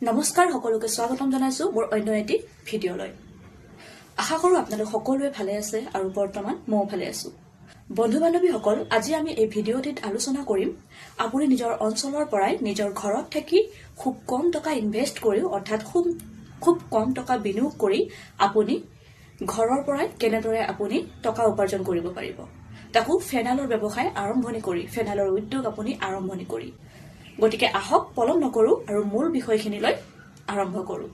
নমস্কাৰ সকলোকে স্বাগতম জনাইছো মোৰ অন্য এটি ভিডিঅ'লৈ। আশা কৰোঁ আপোনালোক সকলোৱে ভালে আছে আৰু বৰ্তমান ময়ো ভালে আছো। বন্ধু বান্ধৱীসকল, আজি আমি এই ভিডিঅ'টিত আলোচনা কৰিম আপুনি নিজৰ অঞ্চলৰ পৰাই নিজৰ ঘৰত থাকি খুব কম টকা ইনভেষ্ট কৰি অৰ্থাৎ খুব কম টকা বিনিয়োগ কৰি আপুনি ঘৰৰ পৰাই কেনেদৰে আপুনি টকা উপাৰ্জন কৰিব পাৰিব, তাকো ফেনাইলৰ ব্যৱসায় আৰম্ভণি কৰি ফেনাইলৰ উদ্যোগ আপুনি আৰম্ভণি কৰি। গতিকে আহক পলম নকৰো আৰু মূল বিষয়খিনিলৈ আৰম্ভ কৰো।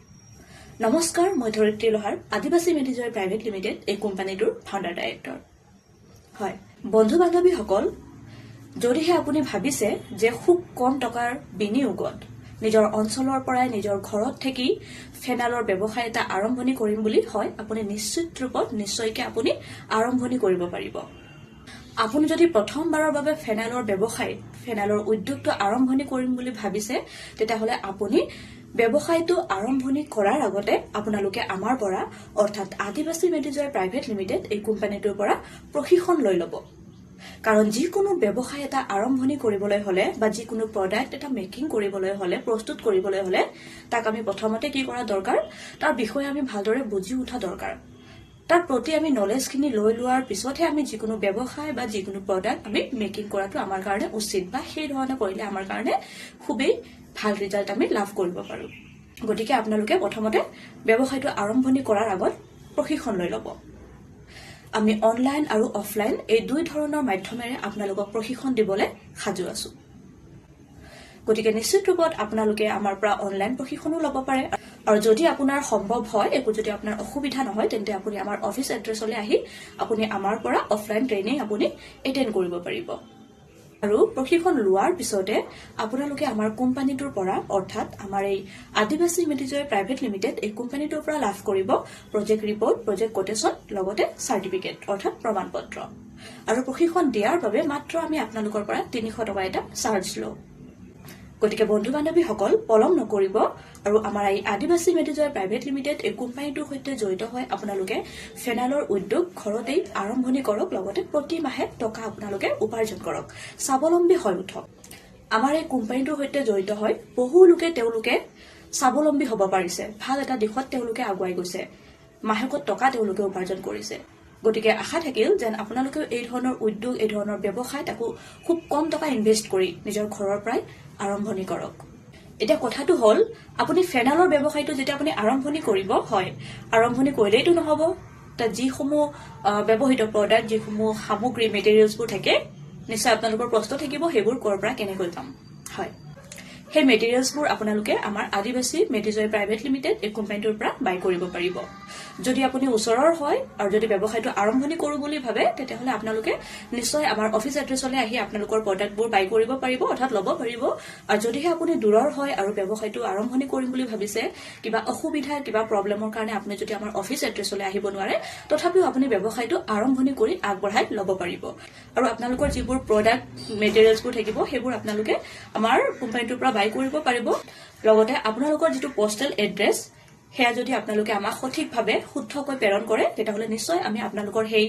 নমস্কাৰ, মই ধৰিত্ৰী লোহাৰ, আদিবাসী মেডিজয় প্ৰাইভেট লিমিটেড এই কোম্পানীটোৰ ফাউণ্ডাৰ ডাইৰেক্টৰ। হয় বন্ধু বান্ধৱীসকল, যদিহে আপুনি ভাবিছে যে খুব কম টকাৰ বিনিয়োগত নিজৰ অঞ্চলৰ পৰাই নিজৰ ঘৰত থাকি ফেনাইলৰ ব্যৱসায় এটা আৰম্ভণি কৰিম বুলি হয়, আপুনি নিশ্চিত ৰূপত নিশ্চয়কৈ আপুনি আৰম্ভণি কৰিব পাৰিব। আপুনি যদি প্ৰথমবাৰৰ বাবে ফেনাইলৰ উদ্যোগটো আৰম্ভণি কৰিম বুলি ভাবিছে, তেতিয়াহ'লে আপুনি ব্যৱসায়টো আৰম্ভণি কৰাৰ আগতে আপোনালোকে আমাৰ পৰা অৰ্থাৎ আদিবাসী মেডিজয় প্ৰাইভেট লিমিটেড এই কোম্পানীটোৰ পৰা প্ৰশিক্ষণ লৈ ল'ব। কাৰণ যিকোনো ব্যৱসায় এটা আৰম্ভণি কৰিবলৈ হ'লে বা যিকোনো প্ৰডাক্ট এটা মেকিং কৰিবলৈ হ'লে, প্ৰস্তুত কৰিবলৈ হ'লে তাক আমি প্ৰথমতে কি কৰা দৰকাৰ, তাৰ বিষয়ে আমি ভালদৰে বুজি উঠা দৰকাৰ। তাৰ প্ৰতি আমি নলেজখিনি লৈ লোৱাৰ পিছতহে আমি যিকোনো ব্যৱসায় বা যিকোনো প্ৰডাক্ট আমি মেকিং কৰাটো আমাৰ কাৰণে উচিত, বা সেই ধৰণে কৰিলে আমাৰ কাৰণে খুবেই ভাল ৰিজাল্ট আমি লাভ কৰিব পাৰোঁ। গতিকে আপোনালোকে প্ৰথমতে ব্যৱসায়টো আৰম্ভণি কৰাৰ আগত প্ৰশিক্ষণ লৈ ল'ব। আমি অনলাইন আৰু অফলাইন এই দুই ধৰণৰ মাধ্যমেৰে আপোনালোকক প্ৰশিক্ষণ দিবলৈ সাজু আছো। গতিকে নিশ্চিত ৰূপত আপোনালোকে আমাৰ পৰা অনলাইন প্ৰশিক্ষণো ল'ব পাৰে, আৰু যদি আপোনাৰ সম্ভৱ হয়, একো যদি আপোনাৰ অসুবিধা নহয়, তেন্তে আপুনি আমাৰ অফিচ এড্ৰেছলৈ আহি আপুনি আমাৰ পৰা অফলাইন ট্ৰেইনিং আপুনি এটেণ্ড কৰিব পাৰিব। আৰু প্ৰশিক্ষণ লোৱাৰ পিছতে আপোনালোকে আমাৰ কোম্পানীটোৰ পৰা অৰ্থাৎ আমাৰ এই আদিবাসী মেডিজয় প্ৰাইভেট লিমিটেড এই কোম্পানীটোৰ পৰা লাভ কৰিব প্ৰজেক্ট ৰিপৰ্ট, প্ৰজেক্ট কোটেশ্যন, লগতে চাৰ্টিফিকেট অৰ্থাৎ প্ৰমাণ পত্ৰ। আৰু প্ৰশিক্ষণ দিয়াৰ বাবে মাত্ৰ আমি আপোনালোকৰ পৰা 300 টকা এটা চাৰ্জ লওঁ। গতিকে বন্ধু বান্ধৱীসকল, পলম নকৰিব আৰু আমাৰ এই আদিবাসী মেডিজয় প্ৰাইভেট লিমিটেড এই কোম্পানীটোৰ সৈতে জড়িত হৈ আপোনালোকে ফেনাইলৰ উদ্যোগ ঘৰতেই আৰম্ভণি কৰক, লগতে প্ৰতি মাহে টকা আপোনালোকে উপাৰ্জন কৰক, স্বাৱলম্বী হৈ উঠক। আমাৰ এই কোম্পানীটোৰ সৈতে জড়িত হৈ বহু লোকে তেওঁলোকে স্বাৱলম্বী হ'ব পাৰিছে, ভাল এটা দিশত তেওঁলোকে আগুৱাই গৈছে, মাহেকত টকা তেওঁলোকে উপাৰ্জন কৰিছে। গতিকে আশা থাকিল যেন আপোনালোকেও এই ধৰণৰ উদ্যোগ, এই ধৰণৰ ব্যৱসায় তাকো খুব কম টকা ইনভেষ্ট কৰি নিজৰ ঘৰৰ পৰাই আৰম্ভণি কৰক। এতিয়া কথাটো হ'ল, আপুনি ফেনাইলৰ ব্যৱসায়টো যেতিয়া আপুনি আৰম্ভণি কৰিব, হয় আৰম্ভণি কৰিলেইতো নহ'ব, তাত যিসমূহ ব্যৱহৃত প্ৰডাক্ট, যিসমূহ সামগ্ৰী, মেটেৰিয়েলছবোৰ থাকে, নিশ্চয় আপোনালোকৰ প্ৰশ্ন থাকিব সেইবোৰ ক'ৰ পৰা কেনেকৈ পাম। হয়, সেই মেটেৰিয়েলছবোৰ আপোনালোকে আমাৰ আদিবাসী মেডিজয় প্ৰাইভেট লিমিটেড এই কোম্পানীটোৰ পৰা বাই কৰিব পাৰিব। যদি আপুনি ওচৰৰ হয় আৰু যদি ব্যৱসায়টো আৰম্ভণি কৰোঁ বুলি ভাবে, তেতিয়াহ'লে আপোনালোকে নিশ্চয় আমাৰ অফিচ এড্ৰেছলৈ আহি আপোনালোকৰ প্ৰডাক্টবোৰ বাই কৰিব পাৰিব অৰ্থাৎ ল'ব পাৰিব। আৰু যদিহে আপুনি দূৰৰ হয় আৰু ব্যৱসায়টো আৰম্ভণি কৰিম বুলি ভাবিছে, কিবা অসুবিধা, কিবা প্ৰব্লেমৰ কাৰণে আপুনি যদি আমাৰ অফিচ এড্ৰেছলৈ আহিব নোৱাৰে, তথাপিও আপুনি ব্যৱসায়টো আৰম্ভণি কৰি আগবঢ়াই ল'ব পাৰিব। আৰু আপোনালোকৰ যিবোৰ প্ৰডাক্ট, মেটেৰিয়েলছবোৰ থাকিব, সেইবোৰ আপোনালোকে আমাৰ কোম্পানীটোৰ পৰা বাই কৰিব পাৰিব। লগতে আপোনালোকৰ যিটো পষ্টেল এড্ৰেছ, সেয়া যদি আপোনালোকে আমাক সঠিকভাৱে শুদ্ধকৈ প্ৰেৰণ কৰে, তেতিয়াহ'লে নিশ্চয় আমি আপোনালোকৰ সেই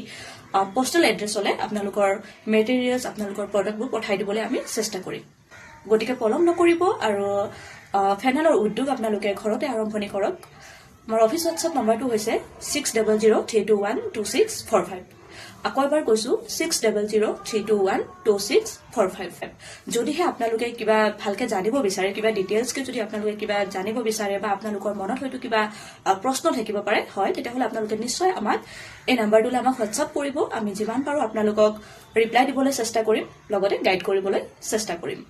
পষ্টেল এড্ৰেছলৈ আপোনালোকৰ মেটেৰিয়েলছ, আপোনালোকৰ প্ৰডাক্টবোৰ পঠাই দিবলৈ আমি চেষ্টা কৰিম। গতিকে পলম নকৰিব আৰু ফেনাইলৰ উদ্যোগ আপোনালোকে ঘৰতে আৰম্ভণি কৰক। আমাৰ অফিচ হোৱাটছআপ নম্বৰটো হৈছে 6003212645। আকৌ এবাৰ কৈছোঁ 6003212645। যদিহে আপোনালোকে কিবা ভালকে জানিব বিচাৰে, কিবা ডিটেইলছকে যদি আপোনালোকে কিবা জানিব বিচাৰে বা আপোনালোকৰ মনত হয়তো কিবা প্ৰশ্ন থাকিব পাৰে, হয় তেতিয়াহ'লে আপোনালোকে নিশ্চয় আমাক এই নাম্বাৰটোলৈ আমাক হোৱাটছআপ কৰিব। আমি যিমান পাৰোঁ আপোনালোকক ৰিপ্লাই দিবলৈ চেষ্টা কৰিম, লগতে গাইড কৰিবলৈ চেষ্টা কৰিম।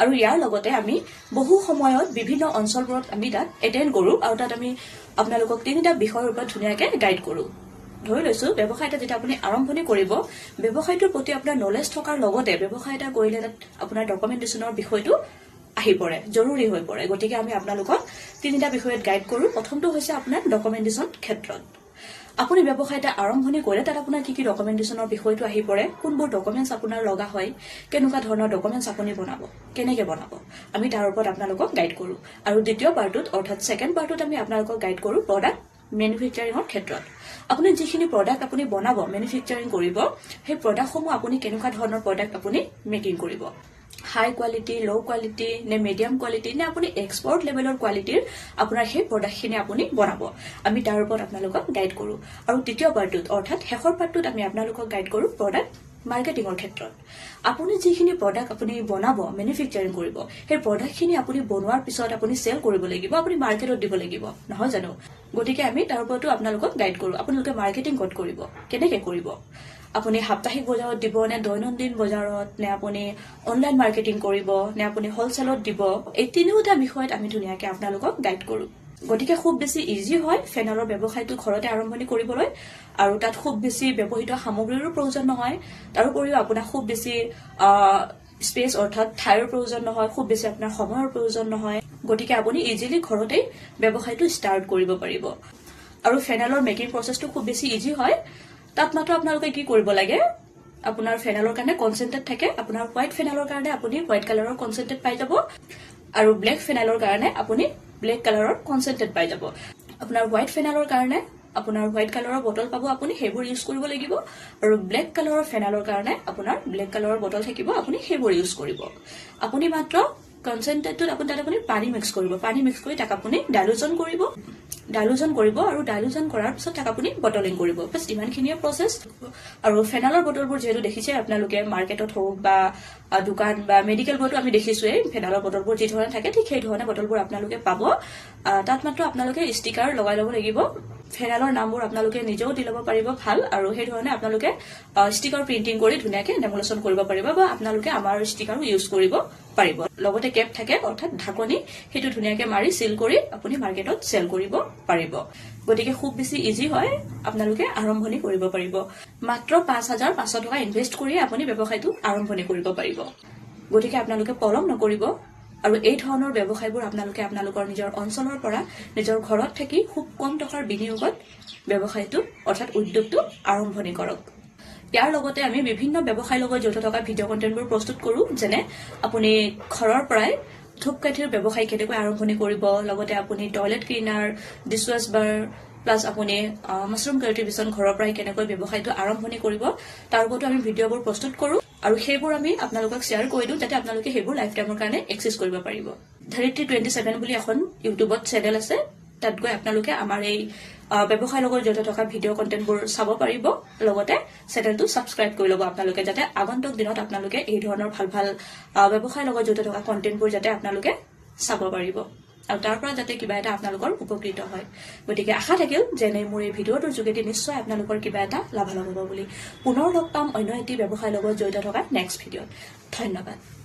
আৰু ইয়াৰ লগতে আমি বহু সময়ত বিভিন্ন অঞ্চলবোৰত আমি তাত এটেণ্ড কৰোঁ, আৰু তাত আমি আপোনালোকক 3টা বিষয়ৰ ওপৰত ধুনীয়াকৈ গাইড কৰোঁ। ধৰি লৈছোঁ ব্যৱসায় এটা যেতিয়া আপুনি আৰম্ভণি কৰিব, ব্যৱসায়টোৰ প্ৰতি আপোনাৰ নলেজ থকাৰ লগতে ব্যৱসায় এটা কৰিলে তাত আপোনাৰ ডকুমেণ্টেশ্যনৰ বিষয়টো আহি পৰে, জৰুৰী হৈ পৰে। গতিকে আমি আপোনালোকক 3টা বিষয়ত গাইড কৰোঁ। প্ৰথমটো হৈছে আপোনাৰ ডকুমেণ্টেশ্যন ক্ষেত্ৰত। আপুনি ব্যৱসায় এটা আৰম্ভণি কৰিলে তাত আপোনাৰ কি কি ডকুমেণ্টেশ্যনৰ বিষয়টো আহি পৰে, কোনবোৰ ডকুমেণ্টছ আপোনাৰ লগা হয়, কেনেকুৱা ধৰণৰ ডকুমেণ্টছ আপুনি বনাব, কেনেকৈ বনাব, আমি তাৰ ওপৰত আপোনালোকক গাইড কৰোঁ। আৰু দ্বিতীয় পাৰ্টটোত অৰ্থাৎ ছেকেণ্ড পাৰ্টটোত আমি আপোনালোকক গাইড কৰোঁ প্ৰডাক্ট মেনুফেকচাৰিঙৰ ক্ষেত্ৰত। আপুনি যিখিনি প্ৰডাক্ট আপুনি বনাব, মেনুফেকচাৰিং কৰিব, সেই প্ৰডাক্টসমূহ আপুনি কেনেকুৱা ধৰণৰ প্ৰডাক্ট আপুনি মেকিং কৰিব। হাই কোৱালিটি ল' কোৱালিটি নে মিডিয়াম কোৱালিটি নে আপুনি এক্সপৰ্ট লেভেলৰ কোৱালিটিৰ আপোনাৰ সেই প্ৰডাক্টখিনি আপুনি বনাব আমি তাৰ ওপৰত আপোনালোকক গাইড কৰোঁ আৰু তৃতীয় পাৰ্টটোত অৰ্থাৎ শেষৰ পাৰ্টটোত আমি আপোনালোকক গাইড কৰোঁ প্ৰডাক্ট মাৰ্কেটিঙৰ ক্ষেত্ৰত আপুনি যিখিনি প্ৰডাক্ট আপুনি বনাব মেনুফেকচাৰিং কৰিব সেই প্ৰডাক্টখিনি আপুনি বনোৱাৰ পিছত আপুনি চেল কৰিব লাগিব আপুনি মাৰ্কেটত দিব লাগিব নহয় জানো গতিকে আমি তাৰ ওপৰতো আপোনালোকক গাইড কৰোঁ আপোনালোকে মাৰ্কেটিং ক'ত কৰিব কেনেকৈ কৰিব আপুনি সাপ্তাহিক বজাৰত দিব নে দৈনন্দিন বজাৰত নে আপুনি অনলাইন মাৰ্কেটিং কৰিব নে আপুনি হ'লচেলত দিব এই তিনিওটা বিষয়ত আমি ধুনীয়াকৈ আপোনালোকক গাইড কৰোঁ গতিকে খুব বেছি ইজি হয় ফেনাইলৰ ব্যৱসায়টো ঘৰতে আৰম্ভণি কৰিবলৈ আৰু তাত খুব বেছি ব্যৱহৃত সামগ্ৰীৰো প্ৰয়োজন নহয় তাৰোপৰিও আপোনাক খুব বেছি স্পেচ অৰ্থাৎ ঠাইৰ প্ৰয়োজন নহয় খুব বেছি আপোনাৰ সময়ৰ প্ৰয়োজন নহয় গতিকে আপুনি ইজিলি ঘৰতেই ব্যৱসায়টো ষ্টাৰ্ট কৰিব পাৰিব আৰু ফেনাইলৰ মেকিং প্ৰচেছটো খুব বেছি ইজি হয় তাত মাত্ৰ আপোনালোকে কি কৰিব লাগে আপোনাৰ ফেনাইলৰ কাৰণে কনচেন্ট্ৰেট থাকে আপোনাৰ হোৱাইট ফেনাইলৰ কাৰণে আপুনি হোৱাইট কালাৰৰ কনচেন্ট্ৰেট পাই যাব আৰু ব্লেক ফেনাইলৰ কাৰণে আপুনি ব্লেক কালাৰৰ কনচেন্ট্ৰেট পাই যাব আপোনাৰ হোৱাইট ফেনাইলৰ কাৰণে আপোনাৰ হোৱাইট কালাৰৰ বটল পাব আপুনি সেইবোৰ ইউজ কৰিব লাগিব আৰু ব্লেক কালাৰৰ ফেনাইলৰ কাৰণে আপোনাৰ ব্লেক কালাৰৰ বটল থাকিব আপুনি সেইবোৰ ইউজ কৰিব আপুনি মাত্ৰ কনচেন্ট্ৰেটটোত আপুনি পানী মিক্স কৰিব পানী মিক্স কৰি তাক আপুনি ডাইলুজন কৰিব আৰু ডাইলুজন কৰাৰ পিছত তাক আপুনি বটলিং কৰিব বাছ ইমানখিনিয়ে প্ৰচেছ আৰু ফেনাইলৰ বটলবোৰ যিহেতু দেখিছে আপোনালোকে মাৰ্কেটত হওক বা দোকান বা মেডিকেলবোৰতো আমি দেখিছোৱেই ফেনাইলৰ বটলবোৰ যি ধৰণে থাকে ঠিক সেই ধৰণে বটলবোৰ আপোনালোকে পাব তাত মাত্ৰ আপোনালোকে ষ্টিকাৰ লগাই ল'ব লাগিব ফেনাইলৰ নামবোৰ আপোনালোকে নিজেও দি ল'ব পাৰিব ভাল আৰু সেই ধৰণে আপোনালোকে ষ্টিকাৰ প্ৰিণ্টিং কৰি ধুনীয়াকৈ ডেমলেশ্যন কৰিব পাৰিব বা আপোনালোকে আমাৰ ষ্টিকাৰো ইউজ কৰিব পাৰিব লগতে কেপ থাকে অৰ্থাৎ ঢাকনি সেইটো ধুনীয়াকৈ মাৰি চিল কৰি আপুনি মাৰ্কেটত চেল কৰিব পাৰিব গতিকে খুব বেছি ইজি হয় আপোনালোকে আৰম্ভণি কৰিব পাৰিব মাত্ৰ ৫,৫০০ টকা ইনভেষ্ট কৰি আপুনি ব্যৱসায়টো আৰম্ভণি কৰিব পাৰিব গতিকে আপোনালোকে পলম নকৰিব আৰু এই ধৰণৰ ব্যৱসায়বোৰ আপোনালোকে আপোনালোকৰ নিজৰ অঞ্চলৰ পৰা নিজৰ ঘৰত থাকি খুব কম টকাৰ বিনিয়োগত ব্যৱসায়টো অৰ্থাৎ উদ্যোগটো আৰম্ভণি কৰক ইয়াৰ লগতে আমি বিভিন্ন ব্যৱসায়ৰ লগত জড়িত থকা ভিডিঅ' কণ্টেণ্টবোৰ প্ৰস্তুত কৰোঁ যেনে আপুনি ঘৰৰ পৰাই ধূপকাঠিৰ ব্যৱসায় কেনেকৈ আৰম্ভণি কৰিব লগতে আপুনি টয়লেট ক্লিনাৰ ডিছৱাছ বাৰ প্লাছ আপুনি মাছৰুম কাল্টিভেশ্যন ঘৰৰ পৰাই কেনেকৈ ব্যৱসায়টো আৰম্ভণি কৰিব তাৰ ওপৰতো আমি ভিডিঅ'বোৰ প্ৰস্তুত কৰোঁ আৰু সেইবোৰ আমি আপোনালোকক শ্বেয়াৰ কৰি দিওঁ যাতে আপোনালোকে সেইবোৰ লাইফ টাইমৰ কাৰণে এক্সেছ কৰিব পাৰিব ধৰিত্ৰী 27 বুলি এখন ইউটিউবত চেনেল আছে তাত গৈ আপোনালোকে আমাৰ এই ব্যৱসায়ৰ লগত জড়িত থকা ভিডিঅ' কণ্টেণ্টবোৰ চাব পাৰিব লগতে চেনেলটো ছাবস্ক্ৰাইব কৰি ল'ব আপোনালোকে যাতে আগন্তুক দিনত আপোনালোকে এই ধৰণৰ ভাল ভাল ব্যৱসায়ৰ লগত জড়িত থকা কণ্টেণ্টবোৰ যাতে আপোনালোকে চাব পাৰিব আৰু তাৰ পৰা যাতে কিবা এটা আপোনালোকৰ উপকৃত হয় গতিকে আশা থাকিল যেনে মোৰ এই ভিডিঅ'টোৰ যোগেদি নিশ্চয় আপোনালোকৰ কিবা এটা লাভালাভ হ'ব বুলি পুনৰ লগ পাম অন্য এটি ব্যৱসায়ৰ লগত জড়িত থকা নেক্সট ভিডিঅ'ত ধন্যবাদ